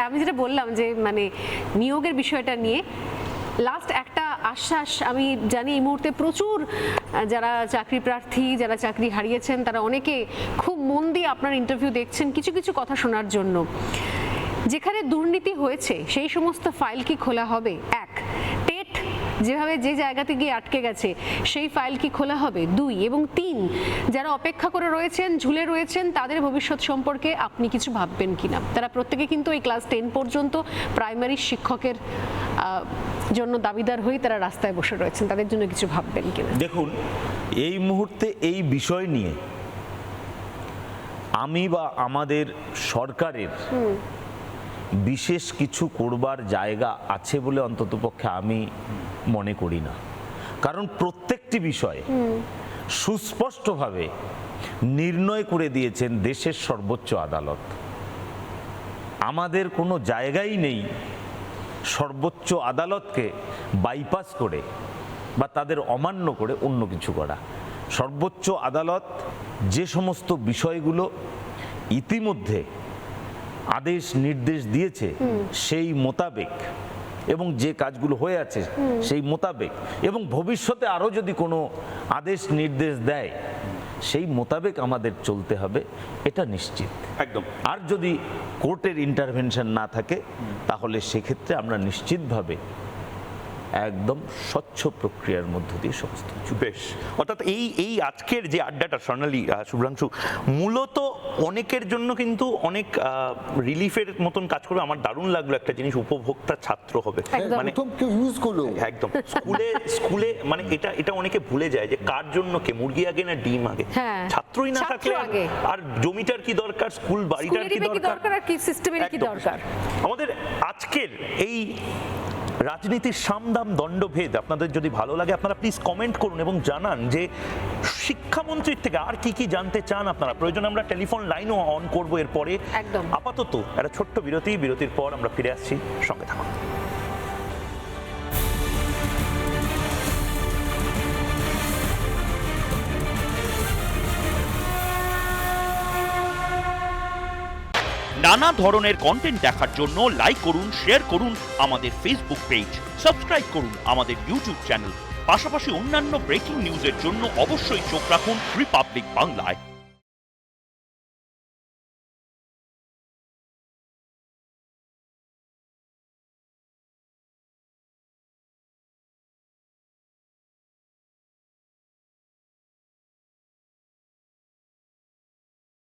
আমি যেটা বললাম যে মানে নিয়োগের বিষয়টা নিয়ে লাস্ট একটা আশ্বাস আমি জানি এই মুহূর্তে প্রচুর যারা চাকরি প্রার্থী যারা চাকরি হারিয়েছেন তারা অনেকে খুব মন দিয়ে আপনার ইন্টারভিউ দেখছেন কিছু কিছু কথা শোনার জন্য। যেখানে দুর্নীতি হয়েছে সেই সমস্ত ফাইল কি খোলা হবে? এক, টেট যেভাবে যে জায়গাতে গিয়ে আটকে গেছে সেই ফাইল কি খোলা হবে? 2 এবং 3, যারা অপেক্ষা করে রয়েছেন ঝুলে রয়েছেন তাদের ভবিষ্যৎ সম্পর্কে আপনি কিছু ভাববেন কিনা? তারা প্রত্যেকে কিন্তু এই ক্লাস 10 পর্যন্ত প্রাইমারি শিক্ষকের জন্য দাবিদার হয়ে তারা রাস্তায় বসে রয়েছেন, তাদের জন্য কিছু ভাববেন কিনা? দেখুন, এই মুহূর্তে এই বিষয় নিয়ে আমি বা আমাদের সরকারের বিশেষ কিছু করবার জায়গা আছে বলে অন্ততপক্ষে আমি মনে করি না। কারণ প্রত্যেকটি বিষয়ে সুস্পষ্টভাবে নির্ণয় করে দিয়েছেন দেশের সর্বোচ্চ আদালত। আমাদের কোনো জায়গাই নেই সর্বোচ্চ আদালতকে বাইপাস করে বা তাদের অমান্য করে অন্য কিছু করা। সর্বোচ্চ আদালত যে সমস্ত বিষয়গুলো ইতিমধ্যে আদেশ নির্দেশ দিয়েছে সেই মোতাবেক এবং যে কাজগুলো হয়ে আছে সেই মোতাবেক এবং ভবিষ্যতে আরও যদি কোনো আদেশ নির্দেশ দেয় সেই মোতাবেক আমাদের চলতে হবে, এটা নিশ্চিত একদম। আর যদি কোর্টের ইন্টারভেনশন না থাকে তাহলে সেক্ষেত্রে আমরা নিশ্চিতভাবে একদম স্বচ্ছ প্রক্রিয়ার মধ্য দিয়ে সমস্ত কিছু। বেশ, অর্থাৎ এই আজকের যে আড্ডাটা স্বর্ণালী, শুভ্রাংশু, মূলত অনেকের জন্য কিন্তু অনেক রিলিফের মতন কাজ করবে। আমার দারুণ লাগলো একটা জিনিস, উপভোক্তা ছাত্র হবে, মানে কেউ ইউজ করলো একদম স্কুলে মানে এটা অনেকে ভুলে যায় যে কার জন্য কে, মুরগি আগে না ডিম আগে। ছাত্রই না থাকলে আর জমিটার কি দরকার, স্কুল বাড়িটার কি দরকার, আর কি সিস্টেমের কি দরকার। আমাদের আজকের এই রাজনীতির সামদাম দণ্ডভেদ আপনাদের যদি ভালো লাগে আপনারা প্লিজ কমেন্ট করুন এবং জানান যে শিক্ষামন্ত্রীর থেকে আর কি কি জানতে চান আপনারা। প্রয়োজন আমরা টেলিফোন লাইনও অন করবো এরপরে। আপাতত একটা ছোট্ট বিরতির পর আমরা ফিরে আসছি, সঙ্গে থাকুন। নানা ধরনের কন্টেন্ট দেখার জন্য লাইক করুন, শেয়ার করুন আমাদের ফেসবুক পেজ, সাবস্ক্রাইব করুন আমাদের ইউটিউব চ্যানেল। পাশাপাশি অন্যান্য ব্রেকিং নিউজের জন্য অবশ্যই চোখ রাখুন রিপাবলিক বাংলায়।